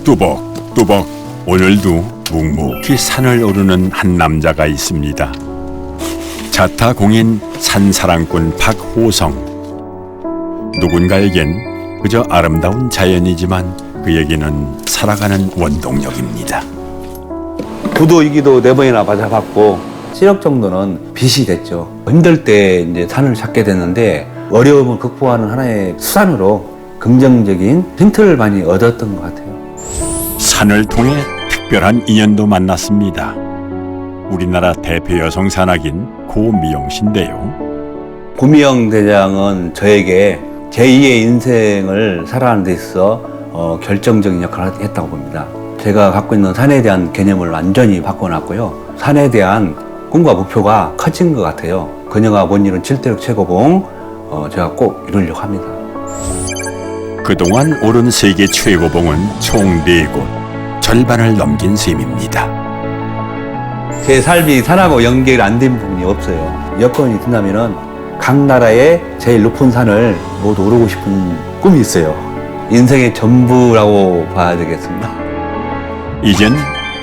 뚜벅뚜벅 오늘도 묵묵히 산을 오르는 한 남자가 있습니다. 자타공인 산사랑꾼 박호성. 누군가에겐 그저 아름다운 자연이지만 그에게는 살아가는 원동력입니다. 구도 이기도 4번이나 맞아봤고 시력 정도는 빛이 됐죠. 힘들 때 이제 산을 찾게 됐는데 어려움을 극복하는 하나의 수단으로 긍정적인 힌트를 많이 얻었던 것 같아요. 산을 통해 특별한 인연도 만났습니다. 우리나라 대표 여성 산악인 고미영 씨인데요. 고미영 대장은 저에게 제2의 인생을 살아가는 데 있어 결정적인 역할을 했다고 봅니다. 제가 갖고 있는 산에 대한 개념을 완전히 바꿔놨고요. 산에 대한 꿈과 목표가 커진 것 같아요. 그녀가 못 이룬 7대륙 최고봉 제가 꼭 이루려고 합니다. 그동안 오른 세계 최고봉은 총 4곳, 절반을 넘긴 셈입니다. 제 삶이 산하고 연결이 안 된 부분이 없어요. 여건이 된다면은 각 나라의 제일 높은 산을 모두 오르고 싶은 꿈이 있어요. 인생의 전부라고 봐야 되겠습니다. 이젠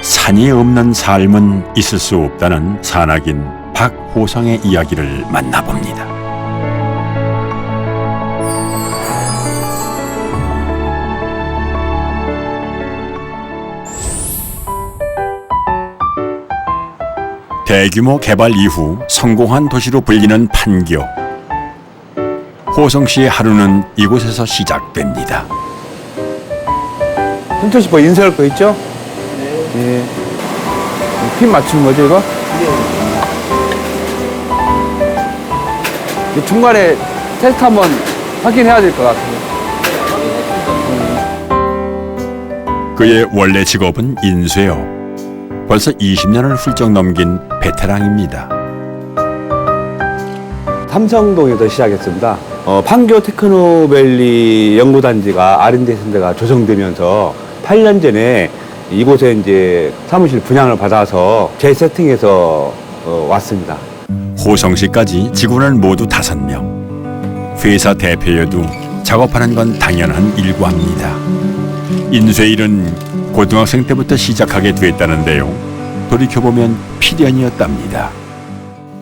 산이 없는 삶은 있을 수 없다는 산악인 박호성의 이야기를 만나봅니다. 대규모 개발 이후 성공한 도시로 불리는 판교. 호성 씨의 하루는 이곳에서 시작됩니다. hunter 씨 뭐 인쇄할 거 있죠? 네. 핀 맞추는 거죠, 이거? 네. 중간에 테스트 한번 확인해야 될 것 같아요. 그의 원래 직업은 인쇄요. 벌써 20년을 훌쩍 넘긴 베테랑입니다. 삼성동에서 시작했습니다. 판교 테크노밸리 연구단지가 R&D 센터가 조성되면서 8년 전에 이곳에 이제 사무실 분양을 받아서 재세팅해서 왔습니다. 호성 씨까지 직원은 모두 5명. 회사 대표여도 작업하는 건 당연한 일과입니다. 인쇄 일은 고등학생 때부터 시작하게 됐다는데요. 돌이켜보면 필연이었답니다.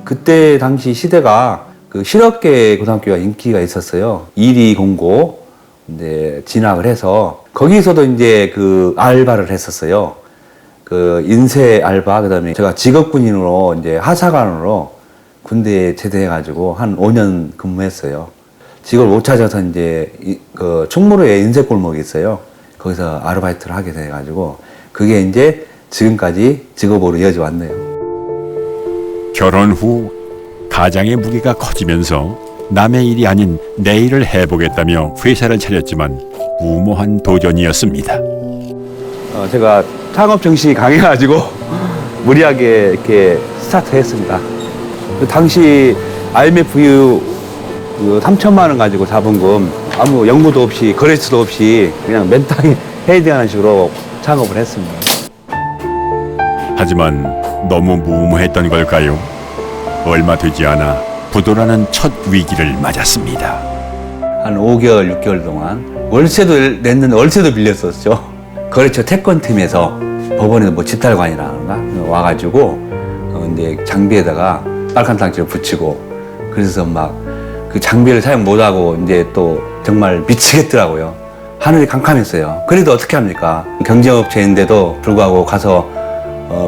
그때 당시 시대가 그 실업계 고등학교가 인기가 있었어요. 1위 공고 이제 진학을 해서 거기서도 이제 그 알바를 했었어요. 그 인쇄 알바, 그다음에 제가 직업군인으로 이제 하사관으로 군대에 제대해가지고 한 5년 근무했어요. 직업을 못 찾아서 이제 그 충무로에 인쇄 골목이 있어요. 거기서 아르바이트를 하게 돼가지고 그게 이제 지금까지 직업으로 이어져 왔네요. 결혼 후 가장의 무게가 커지면서 남의 일이 아닌 내 일을 해보겠다며 회사를 차렸지만 무모한 도전이었습니다. 제가 창업 정신이 강해가지고 무리하게 이렇게 스타트했습니다. 그 당시 IMF 3천만 원 가지고 자본금 아무 연구도 없이 거래처도 없이 그냥 맨땅에 헤딩하는 식으로 창업을 했습니다. 하지만 너무 무모했던 걸까요? 얼마 되지 않아 부도라는 첫 위기를 맞았습니다. 한 5개월, 6개월 동안 월세도 냈는데 월세도 빌렸었죠. 거래처 태권팀에서 법원에서 뭐 집탈관이라는가 와가지고 이제 장비에다가 빨간 땅지를 붙이고 그래서 막 그 장비를 사용 못하고 이제 또 정말 미치겠더라고요. 하늘이 캄캄했어요. 그래도 어떻게 합니까? 경쟁업체인데도 불구하고 가서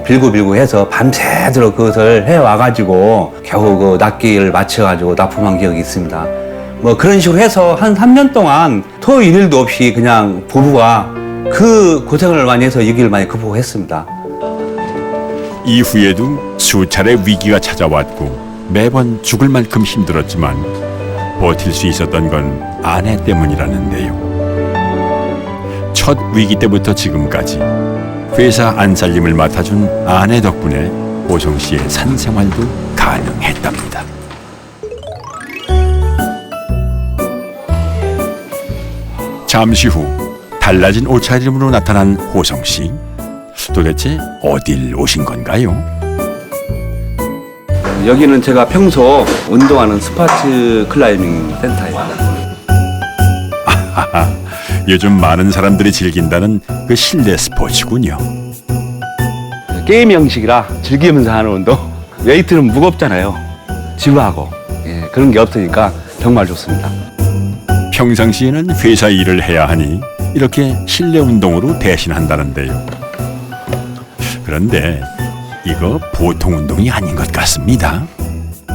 빌고 해서 밤새도록 그것을 해와가지고 겨우 그 납기를 맞춰가지고 납품한 기억이 있습니다. 뭐 그런 식으로 해서 한 3년 동안 토요일 일도 없이 그냥 부부가 그 고생을 많이 해서 이 길을 많이 극복했습니다. 이후에도 수차례 위기가 찾아왔고 매번 죽을 만큼 힘들었지만 버틸 수 있었던 건 아내 때문이라는데요. 첫 위기 때부터 지금까지 회사 안살림을 맡아준 아내 덕분에 호성 씨의 산 생활도 가능했답니다. 잠시 후 달라진 옷차림으로 나타난 호성 씨. 도대체 어딜 오신 건가요? 여기는 제가 평소 운동하는 스포츠 클라이밍 센터입니다. 요즘 많은 사람들이 즐긴다는 그 실내 스포츠군요. 게임 형식이라 즐기면서 하는 운동. 웨이트는 무겁잖아요. 지루하고 그런 게 없으니까 정말 좋습니다. 평상시에는 회사 일을 해야 하니 이렇게 실내 운동으로 대신한다는데요. 그런데 이거 보통 운동이 아닌 것 같습니다.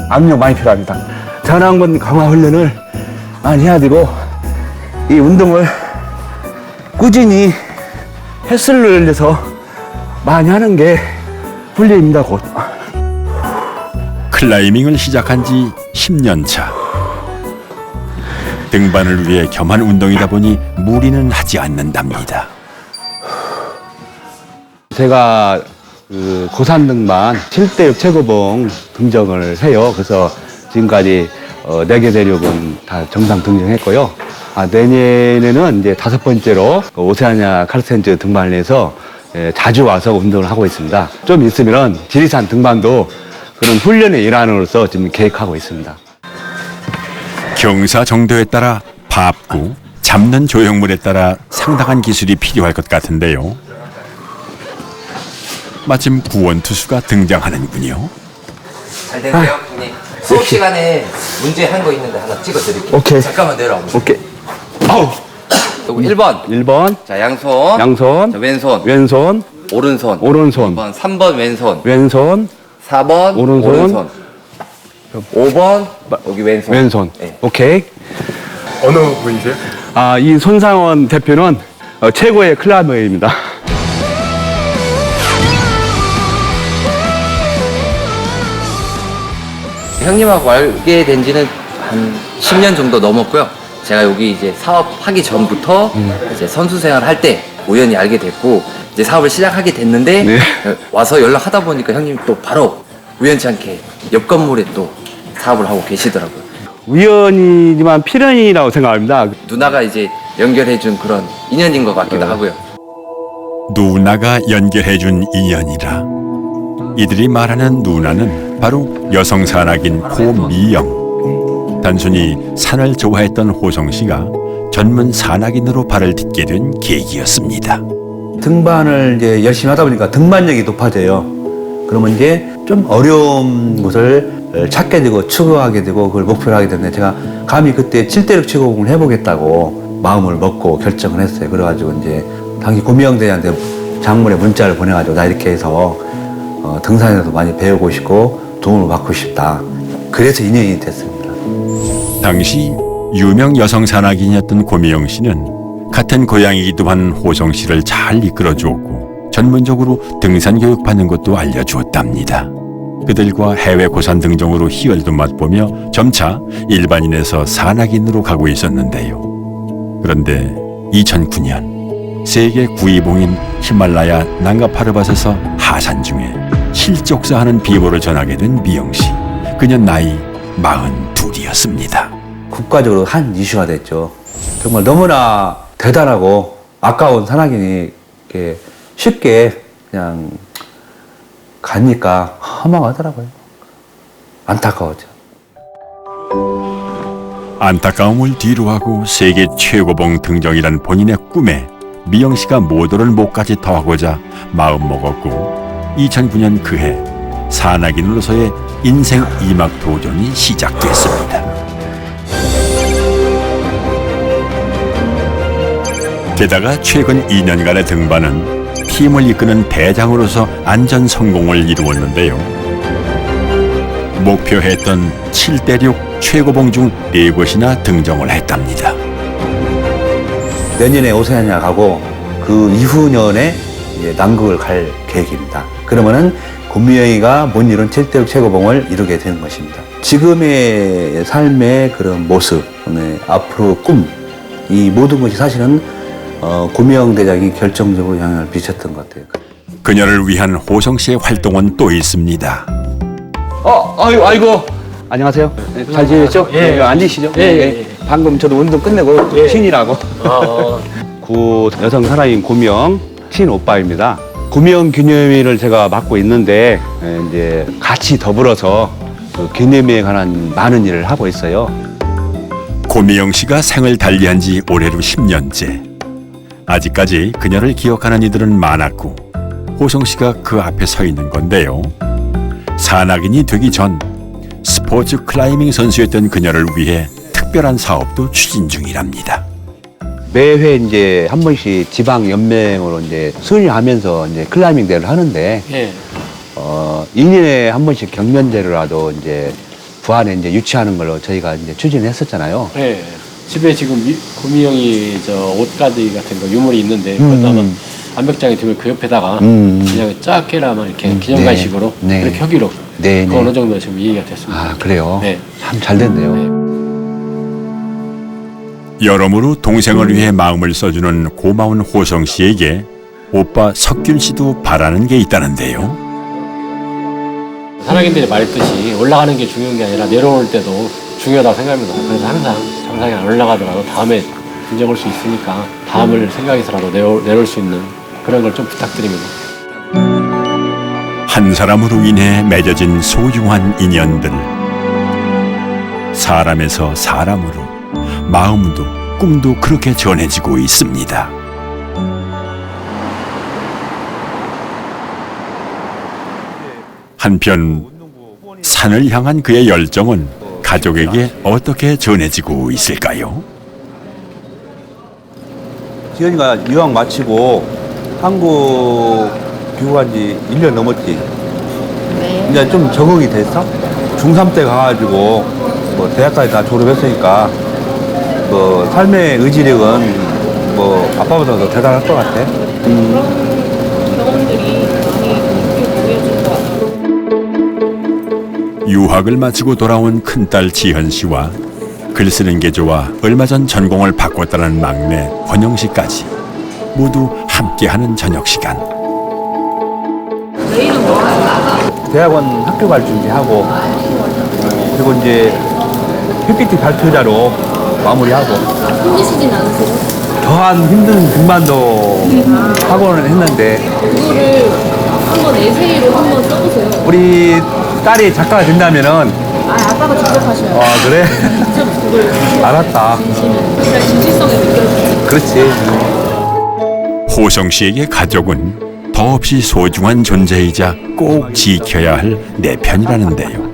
압력 많이 필요합니다. 전완근 강화 훈련을 많이 해야 되고 이 운동을 꾸준히 횟수를 내서 많이 하는 게 훈련입니다. 곧. 클라이밍을 시작한 지 10년 차. 등반을 위해 겸한 운동이다 보니 무리는 하지 않는답니다. 제가 그 고산 등반 7대6 최고봉 등정을 해요. 그래서 지금까지 4개 대륙은 다 정상 등정했고요. 내년에는 이제 5번째로 오세아니아 카르센즈 등반을 해서 자주 와서 운동을 하고 있습니다. 좀 있으면 지리산 등반도 그런 훈련의 일환으로서 지금 계획하고 있습니다. 경사 정도에 따라 밟고 잡는 조형물에 따라 상당한 기술이 필요할 것 같은데요. 마침 구원투수가 등장하는군요. 잘 되세요, 형님? 수업 시간에 문제 한 거 있는데 하나 찍어드릴게요. 오케이. 잠깐만 내려와 보세요. 오케이. 아우. 요거 1번. 1번. 자, 양손. 양손. 자, 왼손. 왼손. 오른손. 오른손. 2번. 3번 왼손. 왼손. 4번. 오른손. 5번. 여기 왼손. 왼손. 네. 오케이. 어느 분이세요? 이 손상원 대표는 최고의 클라이머입니다. 형님하고 알게 된 지는 한 10년 정도 넘었고요. 제가 여기 이제 사업하기 전부터 이제 선수 생활 할 때 우연히 알게 됐고 이제 사업을 시작하게 됐는데 네. 와서 연락하다 보니까 형님 또 바로 우연치 않게 옆 건물에 또 사업을 하고 계시더라고요. 우연이지만 필연이라고 생각합니다. 누나가 이제 연결해준 그런 인연인 것 같기도 하고요. 누나가 연결해준 인연이라. 이들이 말하는 누나는 바로 여성 산악인 고미영. 단순히 산을 좋아했던 호성 씨가 전문 산악인으로 발을 딛게 된 계기였습니다. 등반을 이제 열심히 하다 보니까 등반력이 높아져요. 그러면 이제 좀 어려운 곳을 찾게 되고 추구하게 되고 그걸 목표로 하게 됐는데 제가 감히 그때 7대륙 최고봉을 해보겠다고 마음을 먹고 결정을 했어요. 그래가지고 이제 당시 고미영 대한테 장문에 문자를 보내가지고 나 이렇게 해서 등산에서 많이 배우고 싶고 도움을 받고 싶다. 그래서 인연이 됐습니다. 당시 유명 여성 산악인이었던 고미영 씨는 같은 고향이기도 한 호성 씨를 잘 이끌어 주었고 전문적으로 등산 교육 받는 것도 알려주었답니다. 그들과 해외 고산 등정으로 희열도 맛보며 점차 일반인에서 산악인으로 가고 있었는데요. 그런데 2009년 세계 9위봉인 히말라야 난가파르밭에서 하산 중에 실족사하는 비보를 전하게 된 미영 씨. 그녀 나이 42이었습니다. 국가적으로 한 이슈가 됐죠. 정말 너무나 대단하고 아까운 산악인이 이렇게 쉽게 그냥 가니까 허망하더라고요. 안타까웠죠. 안타까움을 뒤로하고 세계 최고봉 등정이란 본인의 꿈에 미영 씨가 모도를 목까지 더하고자 마음먹었고 2009년 그해 산악인으로서의 인생 2막 도전이 시작됐습니다. 게다가 최근 2년간의 등반은 팀을 이끄는 대장으로서 안전 성공을 이루었는데요. 목표했던 7대륙 최고봉 중 4곳이나 등정을 했답니다. 내년에 오세아니아 가고 그 이후 년에 이제 남극을 갈 계획입니다. 그러면은 고미영이가 못 이룬 7대륙 최고봉을 이루게 되는 것입니다. 지금의 삶의 그런 모습, 앞으로 꿈, 이 모든 것이 사실은 고미영 대장이 결정적으로 영향을 미쳤던 것 같아요. 그녀를 위한 호성 씨의 활동은 또 있습니다. 아이고. 안녕하세요. 잘 지내셨죠? 예. 앉으시죠. 예. 방금 저도 운동 끝내고 신이라고. 구 여성 산악인 고미영 친오빠입니다. 고미영 기념일을 제가 맡고 있는데 이제 같이 더불어서 그 기념일에 관한 많은 일을 하고 있어요. 고미영 씨가 생을 달리한 지 올해로 10년째. 아직까지 그녀를 기억하는 이들은 많았고 호성 씨가 그 앞에 서 있는 건데요. 산악인이 되기 전 스포츠 클라이밍 선수였던 그녀를 위해 특별한 사업도 추진 중이랍니다. 매회 이제 한 번씩 지방 연맹으로 이제 수련하면서 이제 클라이밍 대회를 하는데, 예. 2년에 한 번씩 경연대회라도 이제 부안에 이제 유치하는 걸로 저희가 이제 추진했었잖아요. 예. 집에 지금 구미 형이 저 옷가디 같은 거 유물이 있는데 그것도 아마 암벽장이 되면 그 옆에다가 그냥 작게라만 이렇게 기념관식으로 네. 그렇게 하기로 네, 그 네. 어느 정도 지금 이해가 됐습니다. 아, 그래요? 네. 참 잘 됐네요. 여러모로 동생을 위해 마음을 써주는 고마운 호성 씨에게 오빠 석균 씨도 바라는 게 있다는데요. 산악인들이 말했듯이 올라가는 게 중요한 게 아니라 내려올 때도 중요하다고 생각합니다. 그래서 항상 정상에 안 올라가더라도 다음에 인정할 수 있으니까 다음을 생각해서라도 내려올 수 있는 그런 걸 좀 부탁드립니다. 한 사람으로 인해 맺어진 소중한 인연들. 사람에서 사람으로 마음도 꿈도 그렇게 전해지고 있습니다. 한편 산을 향한 그의 열정은 가족에게 어떻게 전해지고 있을까요? 지연이가 유학 마치고 한국 귀국한 지 1년 넘었지. 네. 이제 좀 적응이 됐어? 중3 때 가가지고 뭐 대학까지 다 졸업했으니까 뭐 삶의 의지력은 뭐 아빠보다 더 대단할 것 같아. 그런 경험들이 많이 보여준 것 같아요. 유학을 마치고 돌아온 큰딸 지현 씨와 글 쓰는 게 좋아 얼마 전 전공을 바꿨다는 막내 권영 씨까지 모두 함께하는 저녁 시간. 내일은 뭐 하세요? 대학원 학교 갈 준비하고 그리고 이제 PPT 발표자로 마무리하고 힘드시진 않으세요? 더한 힘든 등반도 학원을 했는데 그거를 한번 에세이로 한번 써보세요. 우리 딸이 작가가 된다면은 아빠가 직접 하셔요. 아 그래? 직접 그걸 알았다. 하시면 진짜 진실성이 느껴져요. 그렇지. 호성 씨에게 가족은 더없이 소중한 존재이자 꼭 지켜야 할 내 편이라는데요.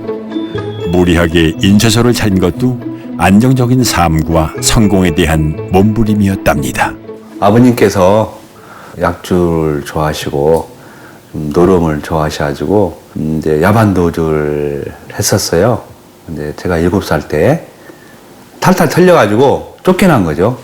무리하게 인쇄소를 차린 것도 안정적인 삶과 성공에 대한 몸부림이었답니다. 아버님께서 약주를 좋아하시고 노름을 좋아하셔가지고 이제 야반도주를 했었어요. 근데 제가 7살 때 탈탈 털려가지고 쫓겨난 거죠.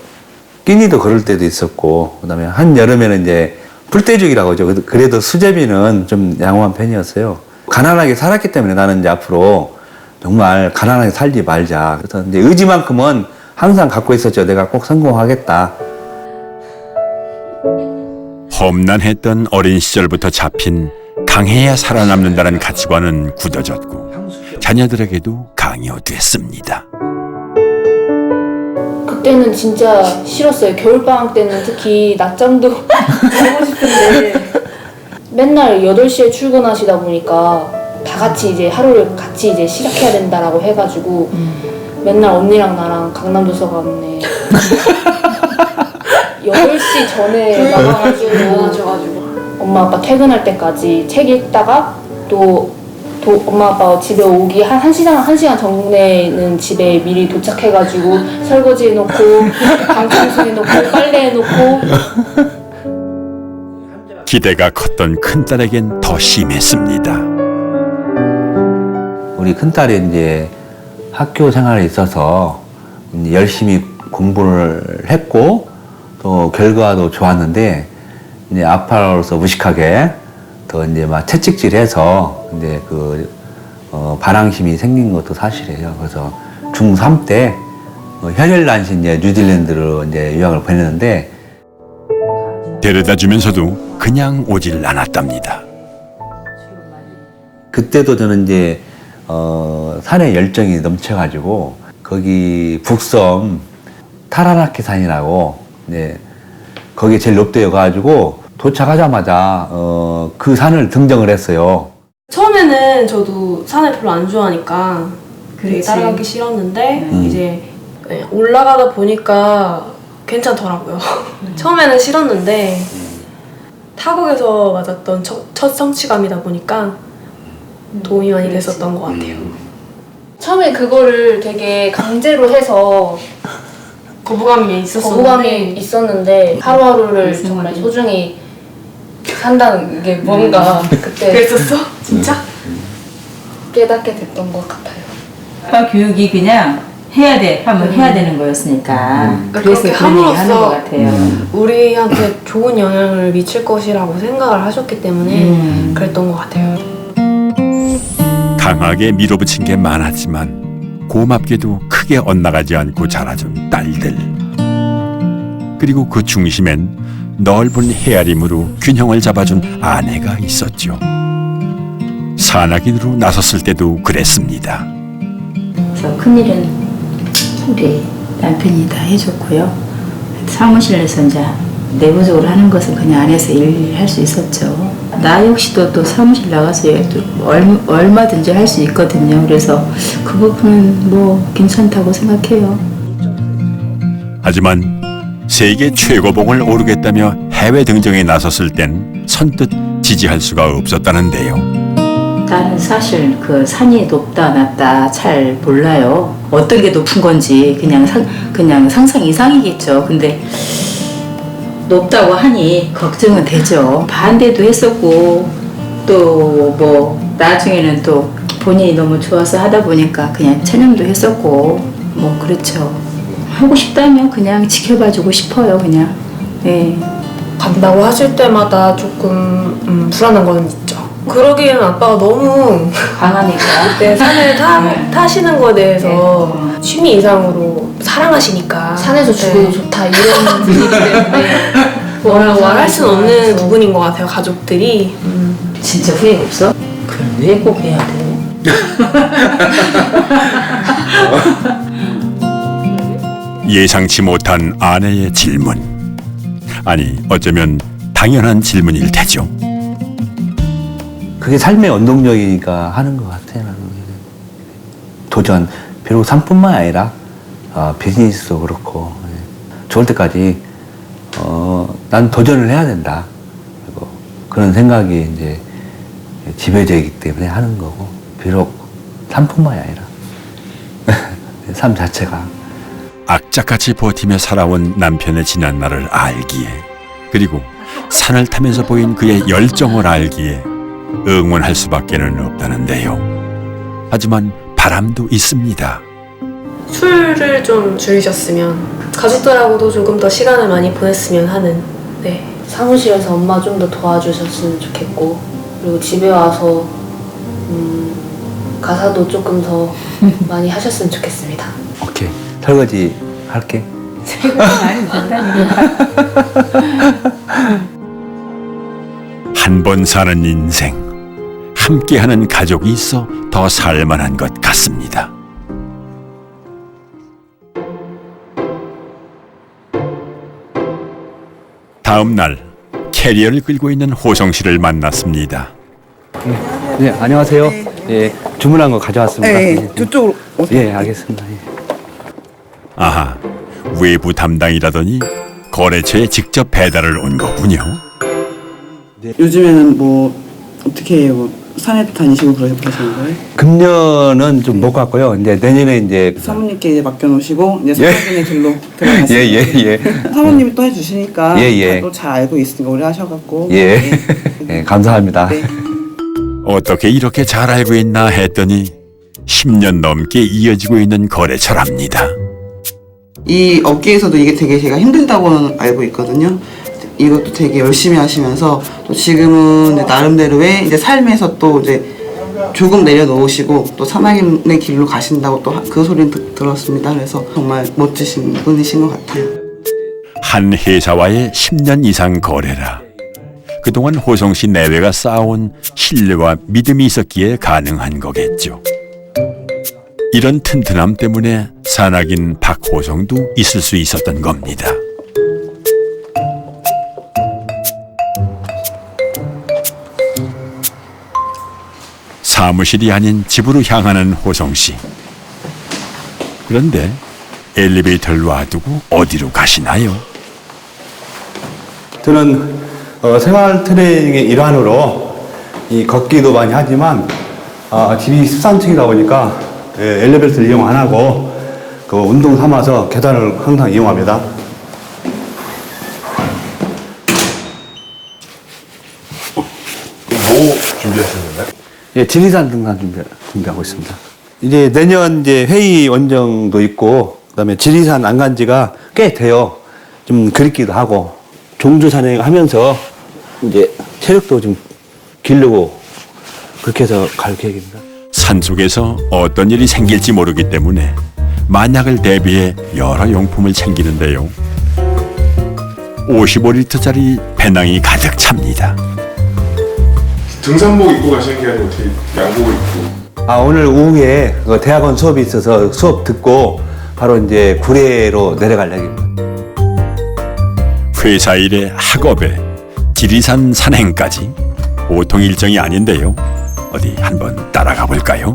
끼니도 그럴 때도 있었고 그다음에 한 여름에는 이제 불대죽이라고 하죠. 그래도 수제비는 좀 양호한 편이었어요. 가난하게 살았기 때문에 나는 이제 앞으로 정말 가난하게 살지 말자. 그래서 이제 의지만큼은 항상 갖고 있었죠. 내가 꼭 성공하겠다. 험난했던 어린 시절부터 잡힌 강해야 살아남는다는 가치관은 굳어졌고 자녀들에게도 강요됐습니다. 그때는 진짜 싫었어요. 겨울방학 때는 특히 낮잠도 자고 싶은데 맨날 8시에 출근하시다 보니까 다 같이 이제 하루를 같이 이제 시작해야 된다라고 해가지고 맨날 언니랑 나랑 강남도서관에 8시 전에 나가가지고 엄마 아빠 퇴근할 때까지 책 읽다가 또 엄마 아빠가 집에 오기 한 1시간 전에는 집에 미리 도착해가지고 설거지 해놓고 방 청소해놓고 빨래 해놓고. 기대가 컸던 큰딸에겐 더 심했습니다. 우리 큰딸이 이제 학교 생활에 있어서 이제 열심히 공부를 했고 또 결과도 좋았는데 이제 아빠로서 무식하게 더 이제 막 채찍질해서 이제 반항심이 생긴 것도 사실이에요. 그래서 중3 때 혈혈단신 이제 뉴질랜드로 이제 유학을 보냈는데 데려다 주면서도 그냥 오질 않았답니다. 그때도 저는 이제 산에 열정이 넘쳐가지고 거기 북섬 타라나키산이라고 이제 거기 제일 높대여 가지고 도착하자마자 그 산을 등정을 했어요. 처음에는 저도 산을 별로 안 좋아하니까 되게 그치. 따라가기 싫었는데 이제 올라가다 보니까 괜찮더라고요. 처음에는 싫었는데 타국에서 맞았던 첫 성취감이다 보니까 도움이 많이 됐었던 것 같아요. 처음에 그거를 되게 강제로 해서 거부감이 거부감이 있었는데 하루하루를 정말 소중히 산다는 게 뭔가 그때 그랬었어? 진짜? 깨닫게 됐던 것 같아요. 아빠 교육이 그냥 해야 돼 하면 해야 되는 거였으니까 그래서 그렇게 그런 얘기 하는 것 함으로써 같아요. 우리한테 좋은 영향을 미칠 것이라고 생각을 하셨기 때문에 그랬던 것 같아요. 강하게 밀어붙인 게 많았지만 고맙게도 크게 엇나가지 않고 자라준 딸들. 그리고 그 중심엔 넓은 헤아림으로 균형을 잡아준 아내가 있었죠. 산악인으로 나섰을 때도 그랬습니다. 그래서 큰일은 우리 남편이 다 해줬고요. 사무실에서 이제 내부적으로 하는 것은 그냥 안에서 일할 수 있었죠. 나 역시도 또 사무실 나가서 얼마든지 할 수 있거든요. 그래서 그 부분은 뭐 괜찮다고 생각해요. 하지만 세계 최고봉을 오르겠다며 해외 등정에 나섰을 땐 선뜻 지지할 수가 없었다는데요. 나는 사실 그 산이 높다 낮다 잘 몰라요. 어떤 게 높은 건지 그냥 상상 이상이겠죠. 근데 높다고 하니 걱정은 되죠. 반대도 했었고 또 뭐 나중에는 또 본인이 너무 좋아서 하다 보니까 그냥 체념도 했었고 뭐 그렇죠. 하고 싶다면 그냥 지켜봐주고 싶어요. 그냥. 네. 간다고 하실 때마다 조금 불안한 건 있죠. 그러기에는 아빠가 너무 강하니까. 네, 산을 타시는 거에 대해서 취미 이상으로 사랑하시니까 산에서 죽어도 좋다 이런 분위기 때문에 뭐라고 말할 수는 없는 부분인 것 같아요. 가족들이. 진짜 후회가 없어? 그럼 왜 꼭 해야 돼? 예상치 못한 아내의 질문. 아니, 어쩌면 당연한 질문일 테죠. 그게 삶의 원동력이니까 하는 것 같아요. 나는. 도전, 비록 삶뿐만 아니라 비즈니스도 그렇고 좋을 때까지 난 도전을 해야 된다. 그리고 그런 생각이 이제 지배되어 있기 때문에 하는 거고 비록 삶뿐만이 아니라 삶 자체가 악착같이 버티며 살아온 남편의 지난 날을 알기에, 그리고 산을 타면서 보인 그의 열정을 알기에 응원할 수밖에는 없다는데요. 하지만 바람도 있습니다. 술을 좀 줄이셨으면 가족들하고도 조금 더 시간을 많이 보냈으면 하는. 네. 사무실에서 엄마 좀 더 도와주셨으면 좋겠고 그리고 집에 와서 가사도 조금 더 많이 하셨으면 좋겠습니다. 오케이 설거지 할게. 한 번 사는 인생, 함께하는 가족이 있어 더 살만한 것 같습니다. 다음 날 캐리어를 끌고 있는 호성 씨를 만났습니다. 네, 안녕하세요. 예, 주문한 거 가져왔습니다. 네, 저쪽으로 오세요. 예, 알겠습니다. 예. 아하, 외부 담당이라더니 거래처에 직접 배달을 온 거군요. 요즘에는 뭐 어떻게 해요? 뭐 산에 다니시고 그러시는 거예요? 금년은 좀 못 갔고요. 이제 내년에 이제 사모님께 이제 맡겨놓으시고 이제 사모님의 길로 들어가시고 예. 사모님이 또 해주시니까 예. 또 잘 알고 있으니까 오래 하셔갖고 예. 예, 감사합니다. 네. 어떻게 이렇게 잘 알고 있나 했더니 10년 넘게 이어지고 있는 거래처랍니다. 이 업계에서도 이게 되게 제가 힘들다고는 알고 있거든요. 이것도 되게 열심히 하시면서 또 지금은 이제 나름대로의 이제 삶에서 또 이제 조금 내려놓으시고 또 사막의 길로 가신다고 또 그 소리는 들었습니다. 그래서 정말 멋지신 분이신 것 같아요. 한 회사와의 10년 이상 거래라. 그동안 호성 씨 내외가 쌓아온 신뢰와 믿음이 있었기에 가능한 거겠죠. 이런 튼튼함 때문에 산악인 박호성도 있을 수 있었던 겁니다. 사무실이 아닌 집으로 향하는 호성 씨. 그런데 엘리베이터를 놔두고 어디로 가시나요? 저는 생활 트레이닝의 일환으로 이 걷기도 많이 하지만 집이 13층이다 보니까 엘리베이터를 이용 안 하고 그 운동 삼아서 계단을 항상 이용합니다. 뭐 준비하시는 건가요? 예, 지리산 등산 준비하고 있습니다. 이제 내년 이제 회의 원정도 있고, 그다음에 지리산 안 간 지가 꽤 돼요. 좀 그립기도 하고, 종주 산행하면서 이제 체력도 좀 기르고 그렇게 해서 갈 계획입니다. 산속에서 어떤 일이 생길지 모르기 때문에 만약을 대비해 여러 용품을 챙기는데요. 55리터짜리 배낭이 가득 찹니다. 등산복 입고 가시는 게 아니고 어떻게 양복을 입고? 오늘 오후에 그 대학원 수업이 있어서 수업 듣고 바로 이제 구례로 내려갈 얘기입니다. 회사 일에 학업에 지리산 산행까지 보통 일정이 아닌데요. 어디 한번 따라가 볼까요?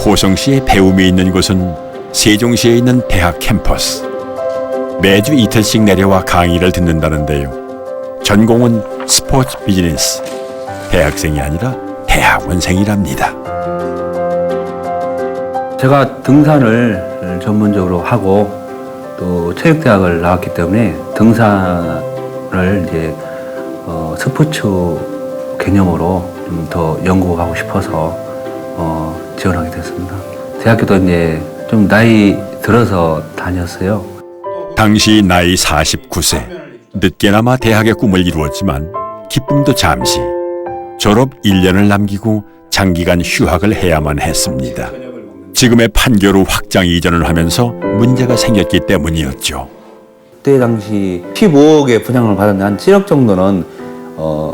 호성 씨의 배움이 있는 곳은 세종시에 있는 대학 캠퍼스. 매주 이틀씩 내려와 강의를 듣는다는데요. 전공은 스포츠 비즈니스. 대학생이 아니라 대학원생이랍니다. 제가 등산을 전문적으로 하고 또 체육대학을 나왔기 때문에 등산을 이제 스포츠 개념으로 좀 더 연구하고 싶어서 지원하게 됐습니다. 대학교도 이제 좀 나이 들어서 다녔어요. 당시 나이 49세. 늦게나마 대학의 꿈을 이루었지만 기쁨도 잠시. 졸업 1년을 남기고 장기간 휴학을 해야만 했습니다. 지금의 판교로 확장 이전을 하면서 문제가 생겼기 때문이었죠. 그때 당시 15억의 분양을 받았는데 한 7억 정도는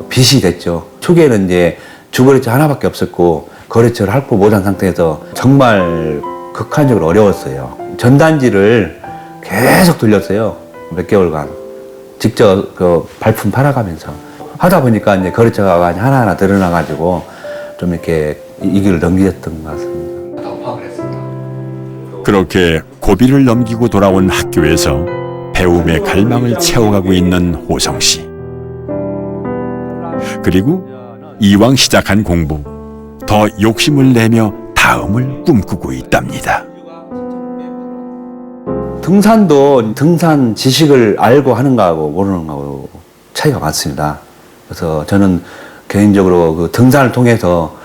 빚이 됐죠. 초기에는 이제 주거래처 하나밖에 없었고 거래처를 할부 못한 상태에서 정말 극한적으로 어려웠어요. 전단지를 계속 돌렸어요. 몇 개월간. 직접 그 발품 팔아가면서. 하다 보니까 이제 거래처가 하나하나 늘어나가지고 좀 이렇게 이 길을 넘겼던 것 같습니다. 그렇게 고비를 넘기고 돌아온 학교에서 배움의 갈망을 채워가고 있는 호성 씨. 그리고 이왕 시작한 공부, 더 욕심을 내며 다음을 꿈꾸고 있답니다. 등산도 등산 지식을 알고 하는 거하고 모르는 거하고 차이가 많습니다. 그래서 저는 개인적으로 그 등산을 통해서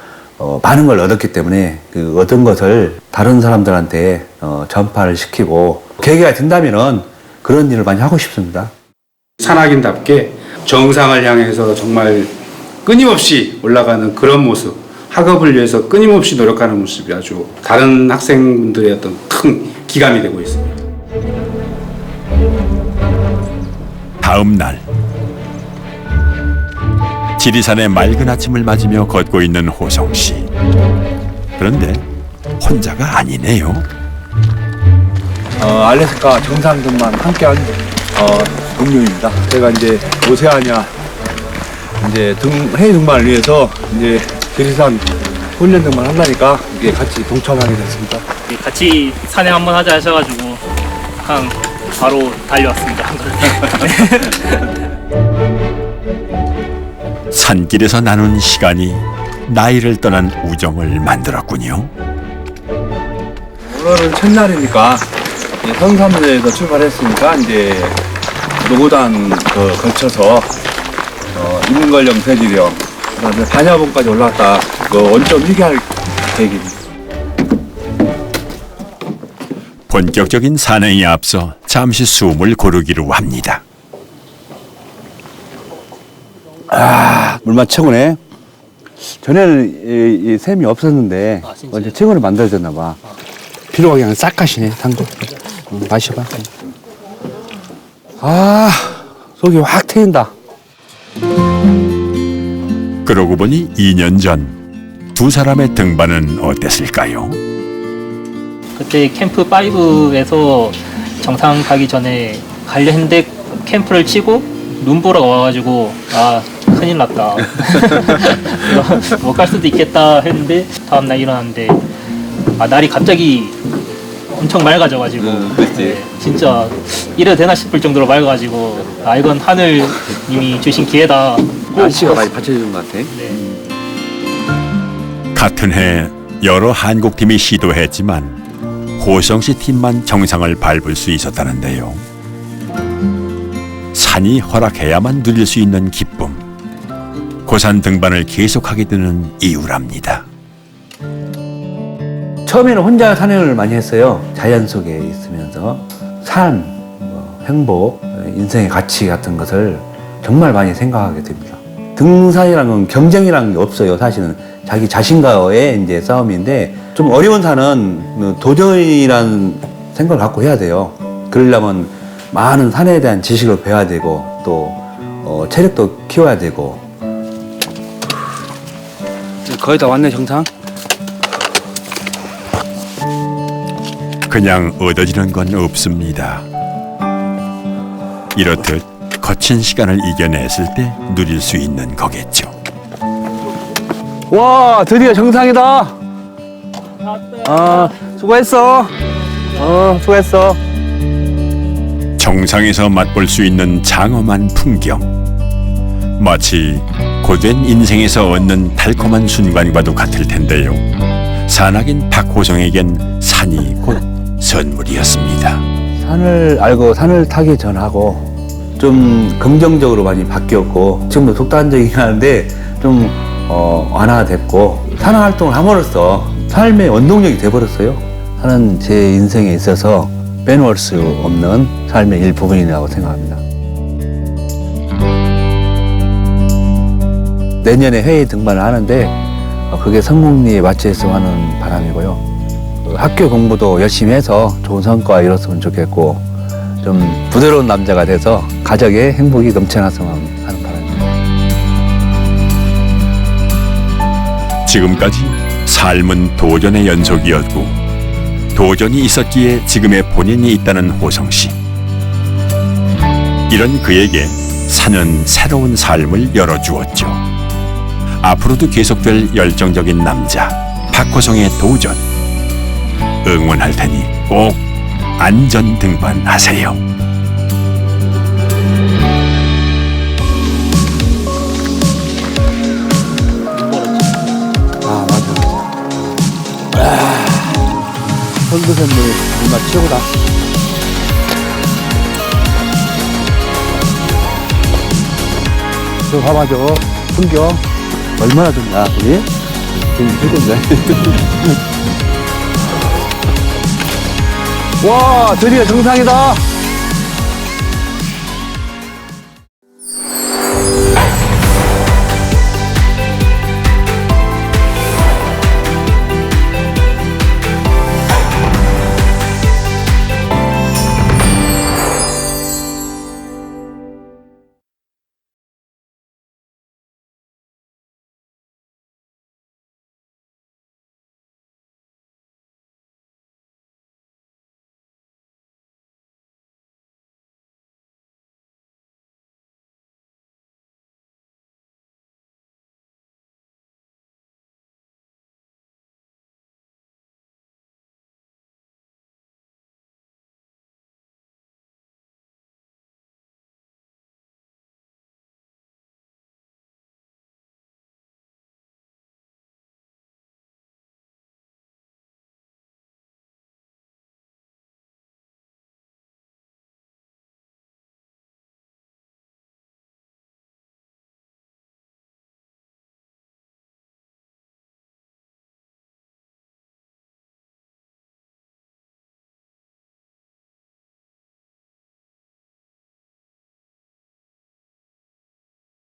많은 걸 얻었기 때문에 그 얻은 것을 다른 사람들한테 전파를 시키고 계기가 된다면은 그런 일을 많이 하고 싶습니다. 산악인답게 정상을 향해서 정말 끊임없이 올라가는 그런 모습, 학업을 위해서 끊임없이 노력하는 모습이 아주 다른 학생분들의 어떤 큰 기감이 되고 있습니다. 다음 날 지리산의 맑은 아침을 맞으며 걷고 있는 호성 씨. 그런데 혼자가 아니네요. 알래스카 정상들만 함께한 동료입니다. 제가 이제 오세아니아 이제 회의 등반을 위해서 이제 지리산 훈련 등반 한다니까 이게 같이 동참하게 됐습니다. 같이 산행 한번 하자 하셔가지고 그냥 바로 달려왔습니다. 산길에서 나눈 시간이 나이를 떠난 우정을 만들었군요. 오늘은 첫날이니까 성산대에서 출발했으니까 이제 노고단 거쳐서 인문관령 세지령 그다음에 반야봉까지 올라갔다 원점 휴게할 계획입니다. 본격적인 산행에 앞서 잠시 숨을 고르기로 합니다. 물맛 최고네. 전에는 이 샘이 없었는데 이제 최고로 만들어졌나 봐. 피로가 그냥 싹 가시네. 당도. 마셔봐. 속이 확 트인다. 그러고 보니 2년 전 두 사람의 등반은 어땠을까요? 그때 캠프 5에서 정상 가기 전에 가려 했는데 캠프를 치고 눈보라가 와가지고 큰일 났다. 못 갈 수도 있겠다 했는데 다음날 일어났는데 날이 갑자기 엄청 맑아져가지고 진짜 이래도 되나 싶을 정도로 맑아가지고 이건 하늘님이 주신 기회다. 날씨가 많이 받쳐주는 것 같아. 같은 해 여러 한국팀이 시도했지만 호성시 팀만 정상을 밟을 수 있었다는데요. 산이 허락해야만 누릴 수 있는 기쁨. 고산 등반을 계속하게 되는 이유랍니다. 처음에는 혼자 산행을 많이 했어요. 자연 속에 있으면서 삶, 행복, 인생의 가치 같은 것을 정말 많이 생각하게 됩니다. 등산이라는 건 경쟁이라는 게 없어요. 사실은 자기 자신과의 이제 싸움인데 좀 어려운 산은 도전이라는 생각을 갖고 해야 돼요. 그러려면 많은 산에 대한 지식을 배워야 되고 또 체력도 키워야 되고. 거의 다 왔네 정상. 그냥 얻어지는 건 없습니다. 이렇듯 거친 시간을 이겨냈을 때 누릴 수 있는 거겠죠. 와, 드디어 정상이다. 수고했어. 수고했어. 정상에서 맛볼 수 있는 장엄한 풍경. 마치 고된 인생에서 얻는 달콤한 순간과도 같을 텐데요. 산악인 박호성에겐 산이 곧 선물이었습니다. 산을 알고 산을 타기 전하고 좀 긍정적으로 많이 바뀌었고 지금도 독단적이긴 한데 좀 완화됐고 산악 활동을 함으로써 삶의 원동력이 돼버렸어요. 산은 제 인생에 있어서 빼놓을 수 없는 삶의 일부분이라고 생각합니다. 내년에 해외 등반을 하는데 그게 성공리에 맞춰서 하는 바람이고요. 학교 공부도 열심히 해서 좋은 성과 이뤘으면 좋겠고 좀 부드러운 남자가 돼서 가정에 행복이 넘쳐났으면 하는 바람입니다. 지금까지 삶은 도전의 연속이었고 도전이 있었기에 지금의 본인이 있다는 호성 씨. 이런 그에게 산은 새로운 삶을 열어주었죠. 앞으로도 계속될 열정적인 남자 박호성의 도전. 응원할 테니 꼭 안전 등반하세요. 선두샘물 정말 최고다. 저 봐봐 저 풍경 얼마나 좋냐 우리? 지금 최고인데. 와 드디어 정상이다.